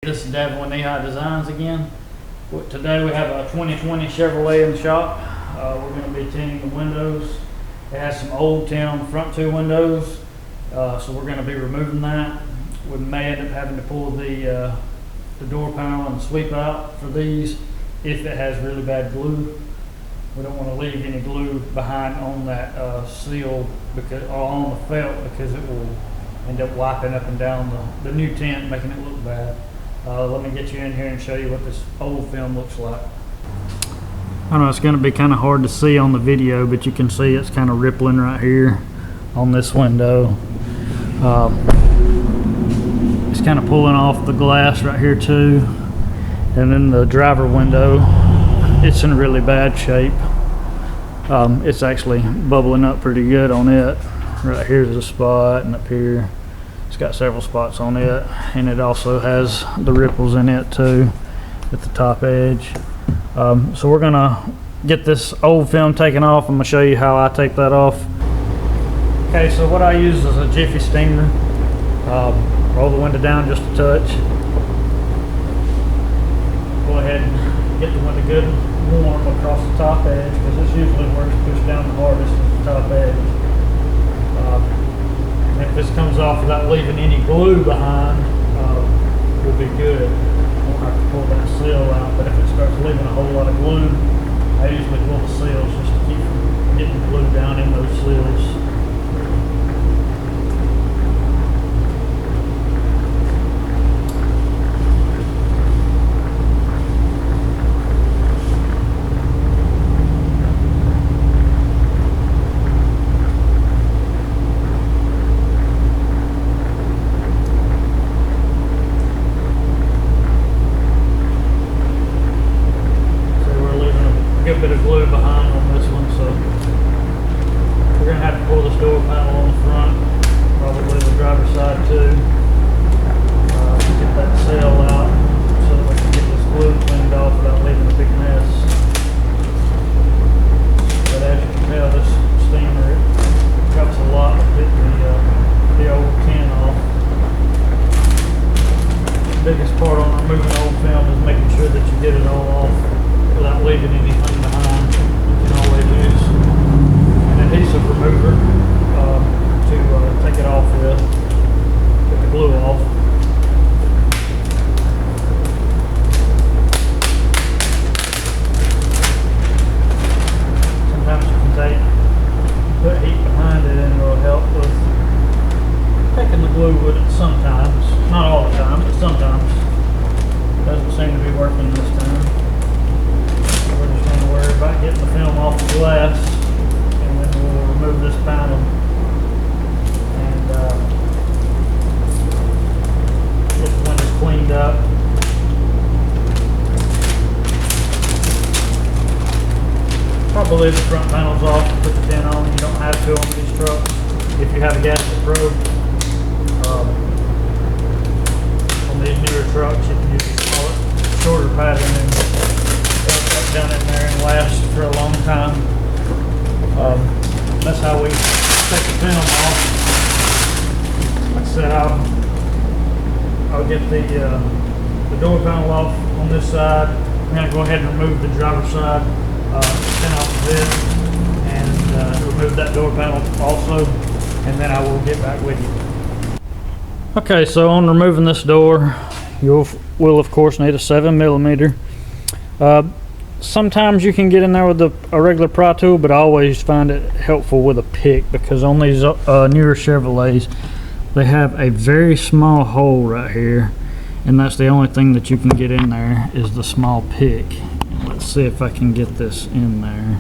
This is Devin with Knee-High Designs again. Today we have a 2020 Chevrolet in the shop. We're going to be tinting the windows. It has some old tint on the front two windows, so we're going to be removing that. We may end up having to pull the door panel and sweep out for these if it has really bad glue. We don't want to leave any glue behind on that seal or on the felt, because it will end up wiping up and down the new tint, making it look bad. Let me get you in here and show you what this old film looks like. I know it's going to be kind of hard to see on the video, but you can see it's kind of rippling right here on this window. It's kind of pulling off the glass right here too. And then the driver window, it's in really bad shape. It's actually bubbling up pretty good on it. Right here's a spot, and up here it's got several spots on it, and it also has the ripples in it too at the top edge. So we're gonna get this old film taken off. I'm gonna show you how I take that off. Okay, so what I use is a Jiffy steamer. Roll the window down just a touch. Go ahead and get the window good and warm across the top edge, because it's usually where it's pushed down the hardest, is the top edge. If this comes off without leaving any glue behind, we'll be good. Won't have to pull that seal out, but if it starts leaving a whole lot of glue, I usually pull the seals just to keep from getting glue down in those seals. Good bit of glue behind on this one, so we're going to have to pull this door panel on the front, probably the driver's side too, get that sail out so that we can get this glue cleaned off without leaving a big mess. But as you can tell, this steamer, it helps a lot with getting the old tin off. The biggest part on removing old film is making sure that you get it all off without leaving anything behind. You can always use an adhesive remover to take it off with, get the glue off. Sometimes you can put heat behind it, and it will help with taking the glue with it sometimes. Not all the time, but sometimes. It doesn't seem to be working this time. We're just going to worry about getting the film off the glass, and then we'll remove this panel and get the windows cleaned up. Probably leave the front panels off and put the tint on. You don't have to on these trucks if you have a gasket probe. On these newer trucks, you can use a shorter pattern and down in there and last for a long time. That's how we take the film off. Like I said, I'll get the door panel off on this side. I'm going to go ahead and remove the driver's side tint off of it, and remove that door panel also, and then I will get back with you. Okay, so on removing this door, you will of course need a 7mm. Sometimes you can get in there with a regular pry tool, but I always find it helpful with a pick, because on these newer Chevrolets, they have a very small hole right here, and that's the only thing that you can get in there is the small pick. Let's see if I can get this in there.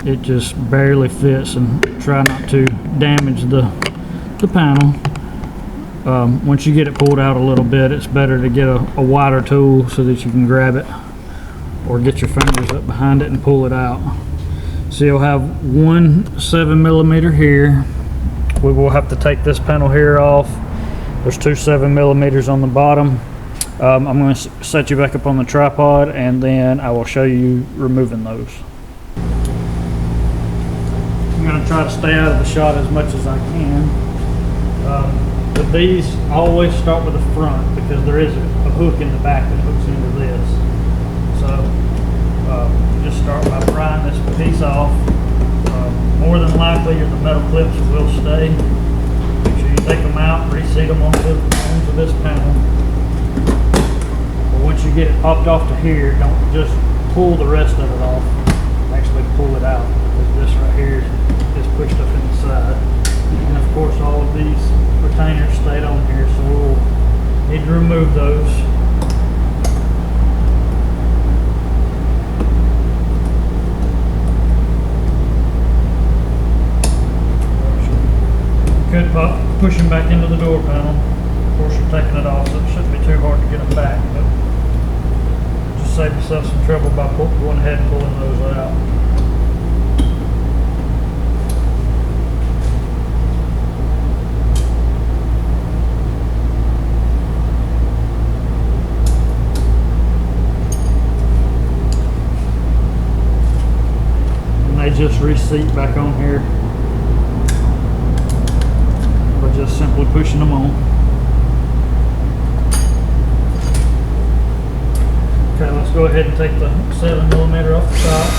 It just barely fits, and try not to damage the panel. Once you get it pulled out a little bit, it's better to get a wider tool so that you can grab it, or get your fingers up behind it and pull it out. So you'll have one 7mm here. We will have to take this panel here off. There's two 7mm on the bottom. I'm going to set you back up on the tripod, and then I will show you removing those. I'm going to try to stay out of the shot as much as I can. The these always start with the front because there is a hook in the back that hooks into this. So just start by prying this piece off. More than likely the metal clips will stay. Make sure you take them out, reseat them onto this panel. But once you get it popped off to here, don't just pull the rest of it off. Actually pull it out because this right here is pushed up in the side. And of course all of these retainers stayed on here, so we'll need to remove those. Could push them back into the door panel. Of course you're taking it off, so it shouldn't be too hard to get them back, but just save yourself some trouble by going ahead and pulling those out. They just reseat back on here by just simply pushing them on. Okay, let's go ahead and take the 7mm off the top.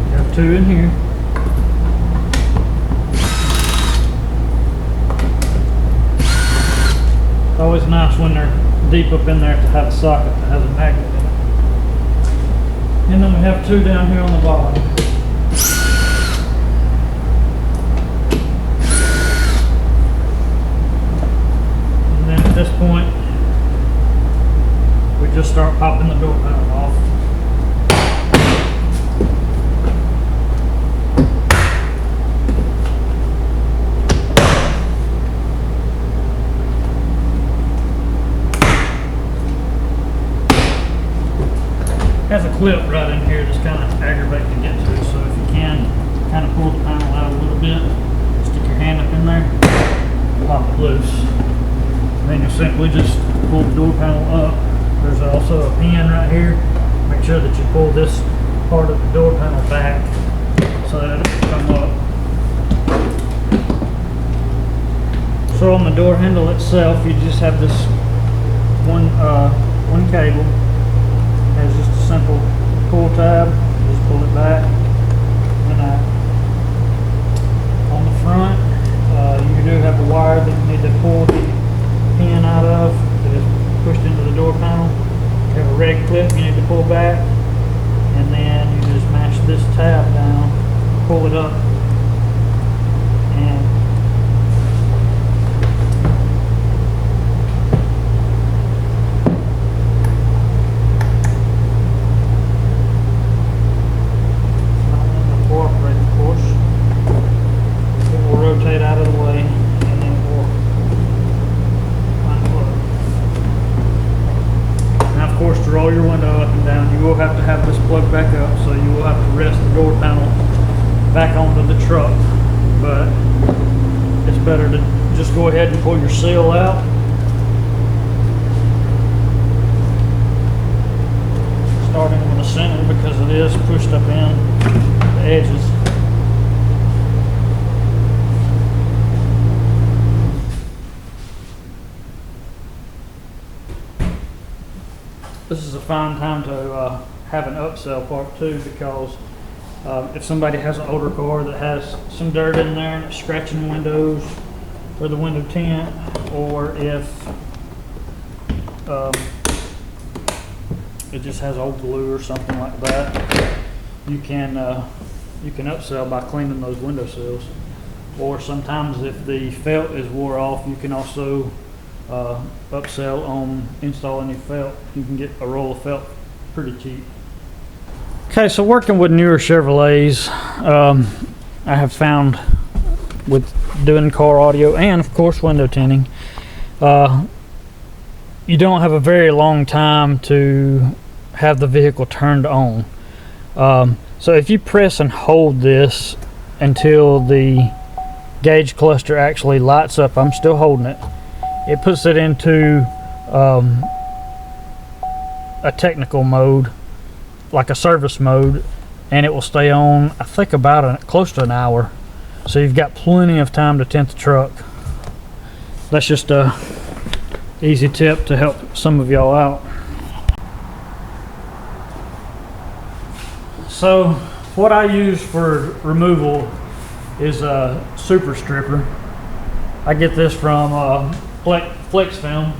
You have two in here. It's always nice when they're deep up in there to have a socket that has a magnet in it. And then we have two down here on the bottom. And then at this point, we just start popping the door panel off. Has a clip right in here that's kind of aggravating to get to, so if you can kind of pull the panel out a little bit, stick your hand up in there, pop it loose. And then you'll simply just pull the door panel up. There's also a pin right here. Make sure that you pull this part of the door panel back so that it will come up. So on the door handle itself, you just have this one cable. Has just a simple pull tab, just pull it back and out. On the front, you do have a wire that you need to pull the pin out of that is pushed into the door panel. You have a red clip you need to pull back, and then you just mash this tab down, pull it up, and out of the way, and then we'll unplug. Now of course, to roll your window up and down, you will have to have this plugged back up, so you will have to rest the door panel back onto the truck, but it's better to just go ahead and pull your seal out. Starting with the center because it is pushed up in the edges. This is a fine time to have an upsell part too, because if somebody has an older car that has some dirt in there and it's scratching windows or the window tint, or if it just has old glue or something like that, you can upsell by cleaning those window sills. Or sometimes if the felt is wore off, you can also upsell on installing your felt. You can get a roll of felt pretty cheap. Okay, so working with newer Chevrolets, I have found with doing car audio and of course window tinting, you don't have a very long time to have the vehicle turned on. So if you press and hold this until the gauge cluster actually lights up, I'm still holding it, it puts it into a technical mode, like a service mode, and it will stay on, I think, about close to an hour. So you've got plenty of time to tint the truck. That's just a easy tip to help some of y'all out. So what I use for removal is a super stripper. I get this from Flex Film.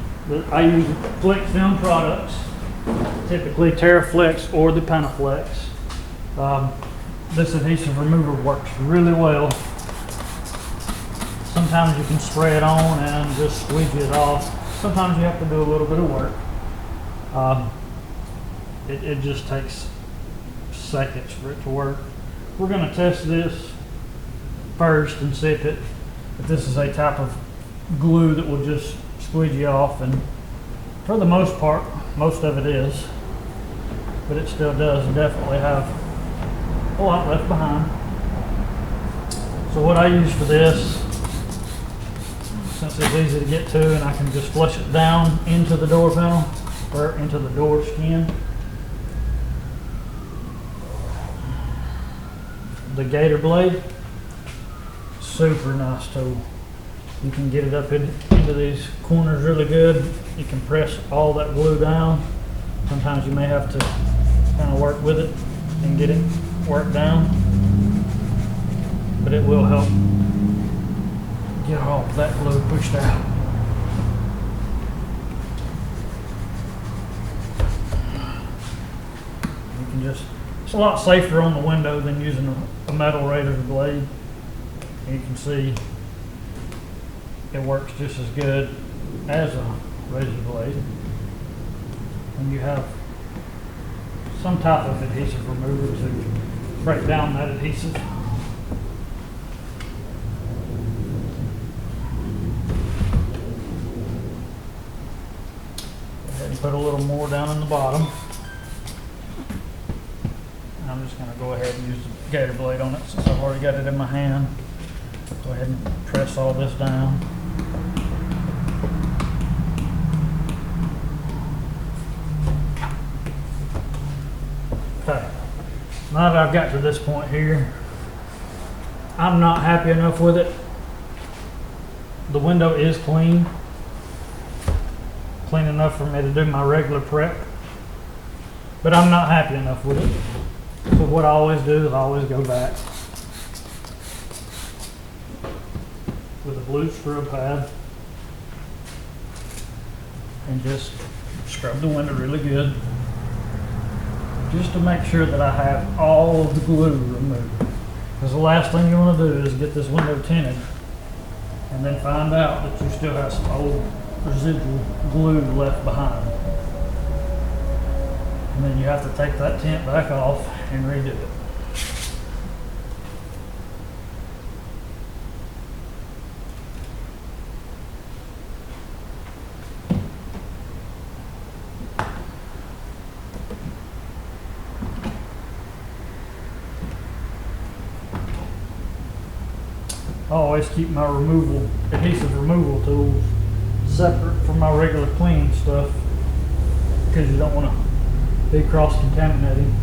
I use Flex Film products, typically TerraFlex or the Panaflex. This adhesive remover works really well. Sometimes you can spray it on and just squeegee it off. Sometimes you have to do a little bit of work. It just takes seconds for it to work. We're going to test this first and see if this is a type of glue that will just squeegee off, and for the most part, most of it is, but it still does definitely have a lot left behind. So what I use for this, since it's easy to get to and I can just flush it down into the door panel or into the door skin, the gator blade, super nice tool. You can get it up into these corners really good. You can press all that glue down. Sometimes you may have to kind of work with it and get it worked down, but it will help get all of that glue pushed out. You can just, it's a lot safer on the window than using a metal razor blade. And you can see it works just as good as a razor blade. And you have some type of adhesive remover to break down that adhesive. Go ahead and put a little more down in the bottom. I'm just going to go ahead and use the gator blade on it since I've already got it in my hand. Go ahead and press all this down. Okay, now that I've got to this point here, I'm not happy enough with it. The window is clean enough for me to do my regular prep, but I'm not happy enough with it. So what I always do is I always go back with a blue scrub pad and just scrub the window really good, just to make sure that I have all of the glue removed. Because the last thing you want to do is get this window tinted and then find out that you still have some old residual glue left behind. And then you have to take that tint back off and redo it. I always keep my adhesive removal tools separate from my regular clean stuff because you don't want to be cross-contaminating.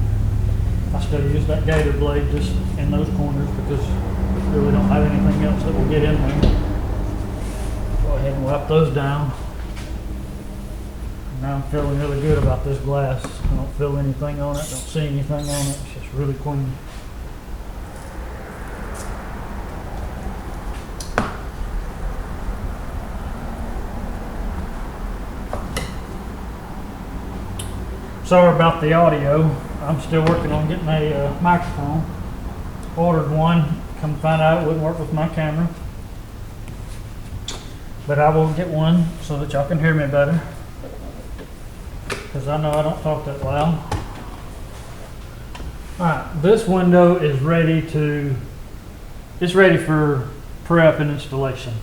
I still use that gator blade just in those corners because I really don't have anything else that will get in there. Go ahead and wipe those down. Now I'm feeling really good about this glass. I don't feel anything on it, don't see anything on it. It's just really clean. Sorry about the audio. I'm still working on getting a microphone. Ordered one. Come to find out it wouldn't work with my camera. But I will get one so that y'all can hear me better. Because I know I don't talk that loud. Alright, this window is ready for prep and installation.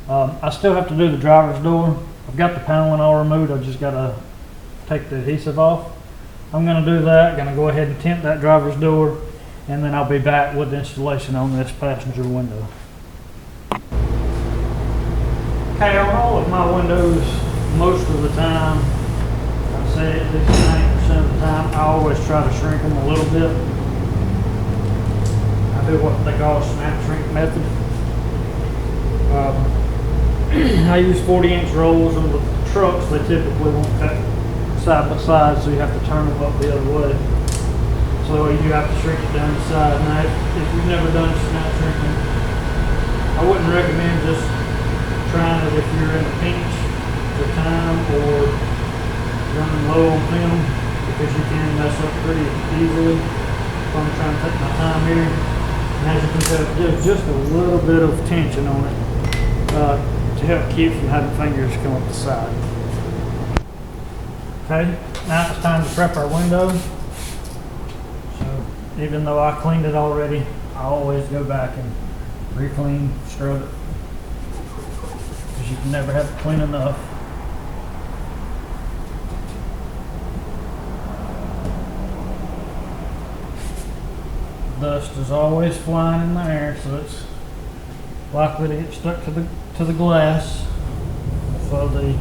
I still have to do the driver's door. I've got the paneling all removed. I've just got to take the adhesive off. I'm going to do that. Going to go ahead and tint that driver's door, and then I'll be back with the installation on this passenger window. Okay, on all of my windows, most of the time, I'd say at least 90% of the time, I always try to shrink them a little bit. to what they call a snap shrink method. I use 40-inch rolls, and with trucks they typically won't cut side by side, so you have to turn them up the other way. So you have to shrink it down the side. Now, if you've never done snap shrinking, I wouldn't recommend just trying it if you're in a pinch for time or running low on film, because you can mess up pretty easily. So I'm trying to take my time here. And as you can tell, there's just a little bit of tension on it to help keep from having fingers come up the side. Okay, now it's time to prep our window. So even though I cleaned it already, I always go back and re-clean, scrub it, because you can never have it clean enough. Dust is always flying in the air, so it's likely to get stuck to the glass. So the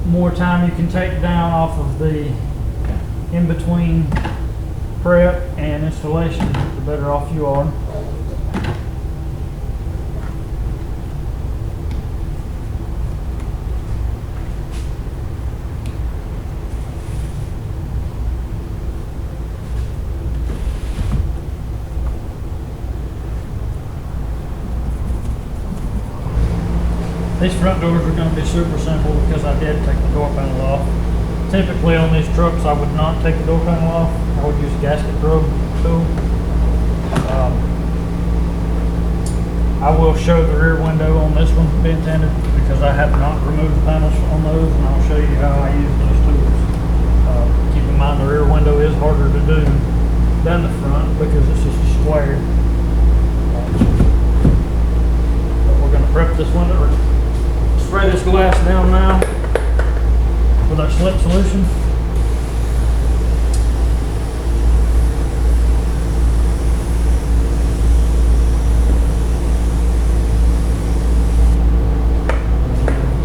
more time you can take down off of the in-between prep and installation, the better off you are. These front doors are going to be super simple because I did take the door panel off. Typically on these trucks I would not take the door panel off. I would use a gasket probe tool. I will show the rear window on this one being tinted because I have not removed the panels on those, and I'll show you how I use those tools. Keep in mind the rear window is harder to do than the front because it's just a square. But we're going to prep this window. Spray this glass down now with our slip solution.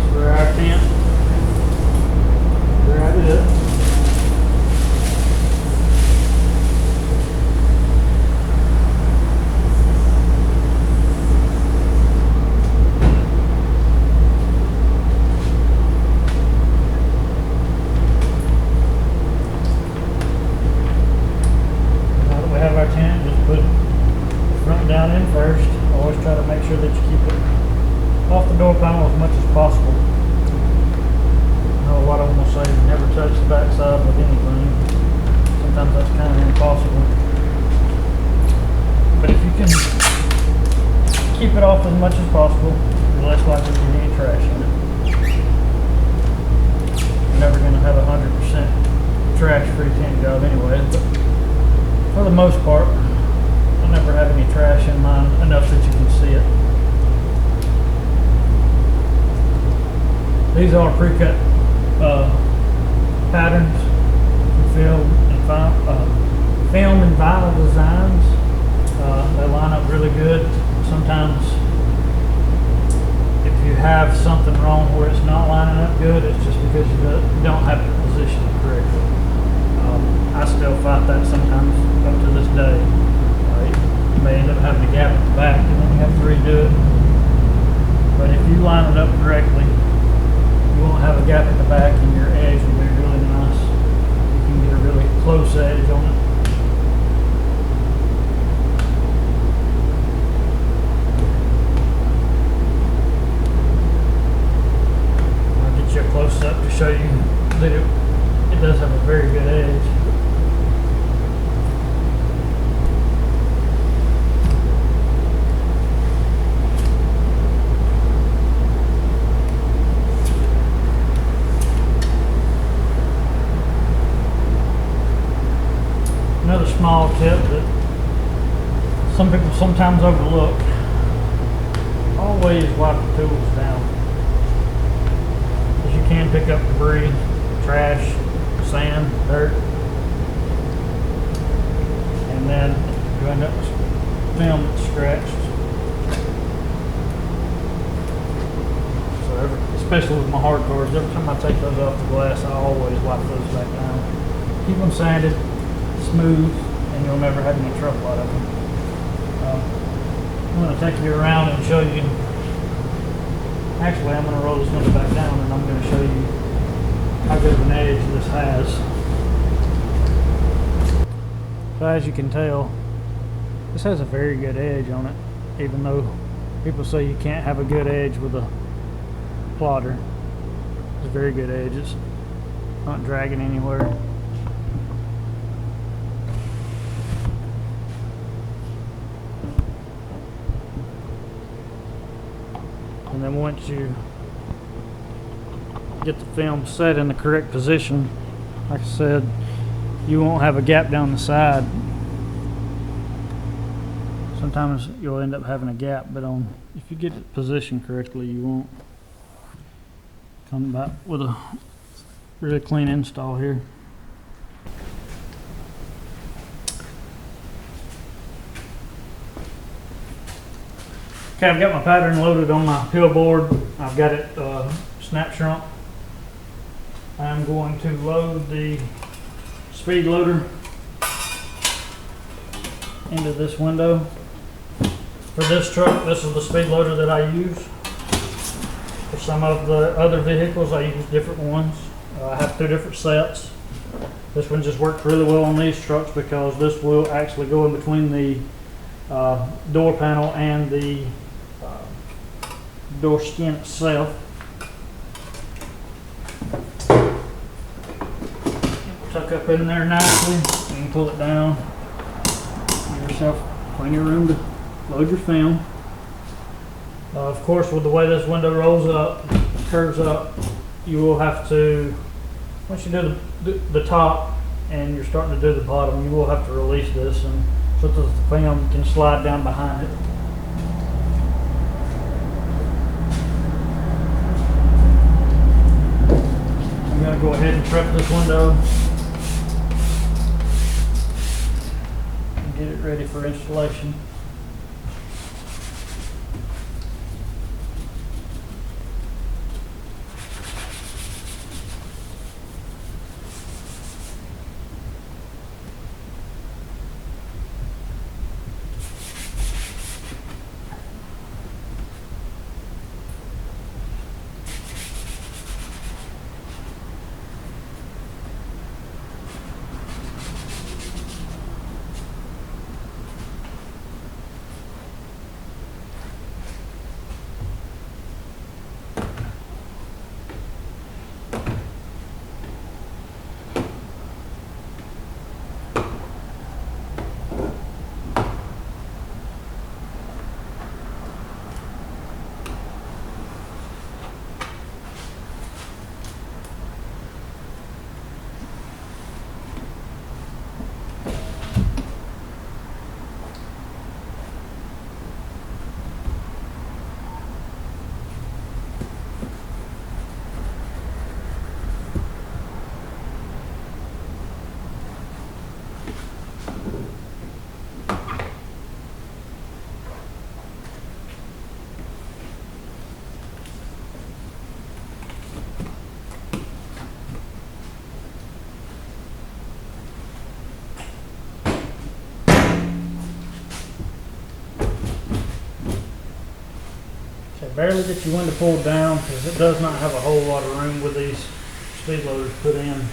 Spray our tint right it. Down in first. Always try to make sure that you keep it off the door panel as much as possible. I know what I want to say, never touch the back side with anything. Sometimes that's kind of impossible. But if you can keep it off as much as possible, you're less likely to get any trash in it. You're never going to have a 100% trash-free tint job anyway, but for the most part, I never have any trash in mine enough that you can see it. These are pre-cut patterns, film and vinyl designs. They line up really good. Sometimes if you have something wrong where it's not lining up good, it's just because you don't have it positioned correctly. I still fight that sometimes up to this day. You may end up having a gap at the back and then you have to redo it. But if you line it up correctly, you won't have a gap at the back and your edge will be really nice. You can get a really close edge on it. I'll get you a close up to show you that it does have a very good edge. Another small tip that some people sometimes overlook: always wipe the tools down, because you can pick up debris, trash, sand, dirt, and then you end up with film that's scratched. So especially with my hard cores, every time I take those off the glass, I always wipe those back down. Keep them sanded, smooth, and you'll never have any trouble out of them. I'm going to take you around and show you. Actually, I'm going to roll this window back down and I'm going to show you how good of an edge this has. So as you can tell, this has a very good edge on it, even though people say you can't have a good edge with a plotter. It's a very good edge. It's not dragging anywhere. And then once you get the film set in the correct position, like I said, you won't have a gap down the side. Sometimes you'll end up having a gap, but if you get it positioned correctly, you won't. Come back with a really clean install here. Okay, I've got my pattern loaded on my pill board. I've got it snap shrunk. I'm going to load the speed loader into this window. For this truck, this is the speed loader that I use. For some of the other vehicles, I use different ones. I have 2 different sets. This one just worked really well on these trucks because this will actually go in between the door panel and the door skin itself. Tuck up in there nicely. You can pull it down. Give yourself plenty of room to load your film. Of course, with the way this window rolls up, curves up, you will have to, once you do the top and you're starting to do the bottom, you will have to release this, and so that the film can slide down behind it. I'm going to go ahead and prep this window and get it ready for installation. Barely get your window pulled down because it does not have a whole lot of room with these speed loaders put in.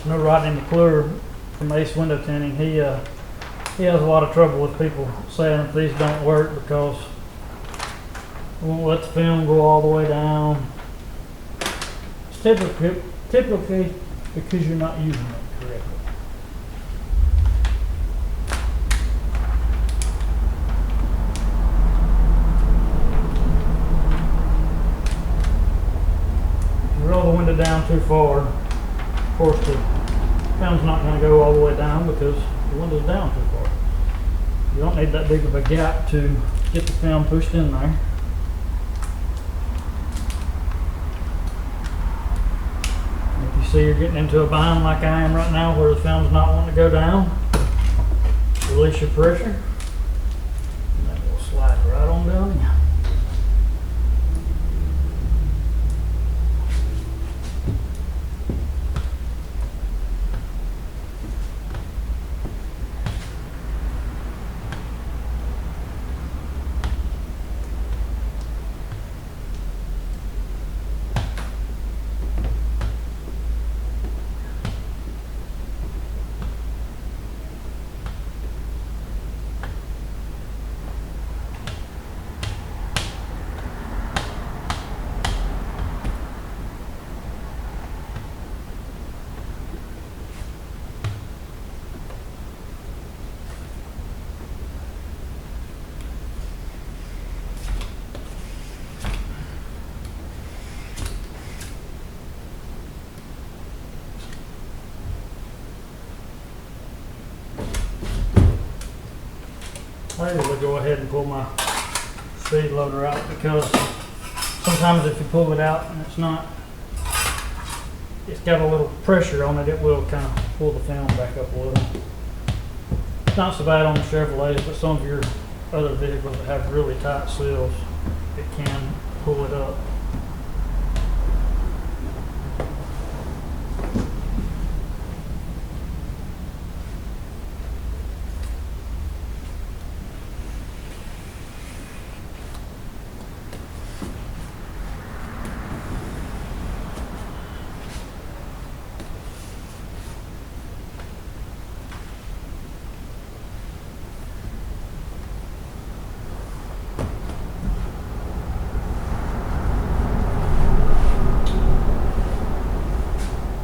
I know Rodney McClure from Ace Window Tinting, he has a lot of trouble with people saying that these don't work because it won't let the film go all the way down. It's typically because you're not using it correctly. If you roll the window down too far, of course the film's not going to go all the way down because the windows down too far. You don't need that big of a gap to get the film pushed in there. And if you see you're getting into a bind like I am right now where the film's not wanting to go down, release your pressure, and that will slide right on down in. I usually go ahead and pull my speed loader out because sometimes if you pull it out and it's got a little pressure on it, it will kind of pull the film back up a little. It's not so bad on the Chevrolets, but some of your other vehicles that have really tight seals, it can pull it up.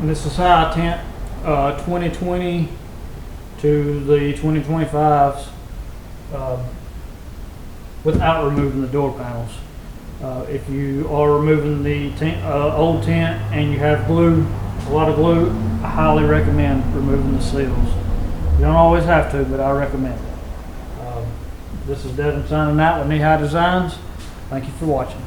And this is how I tint 2020 to the 2025s without removing the door panels. If you are removing the old tint and you have glue, a lot of glue, I highly recommend removing the seals. You don't always have to, but I recommend it. This is Devin signing out with Knee High Designs. Thank you for watching.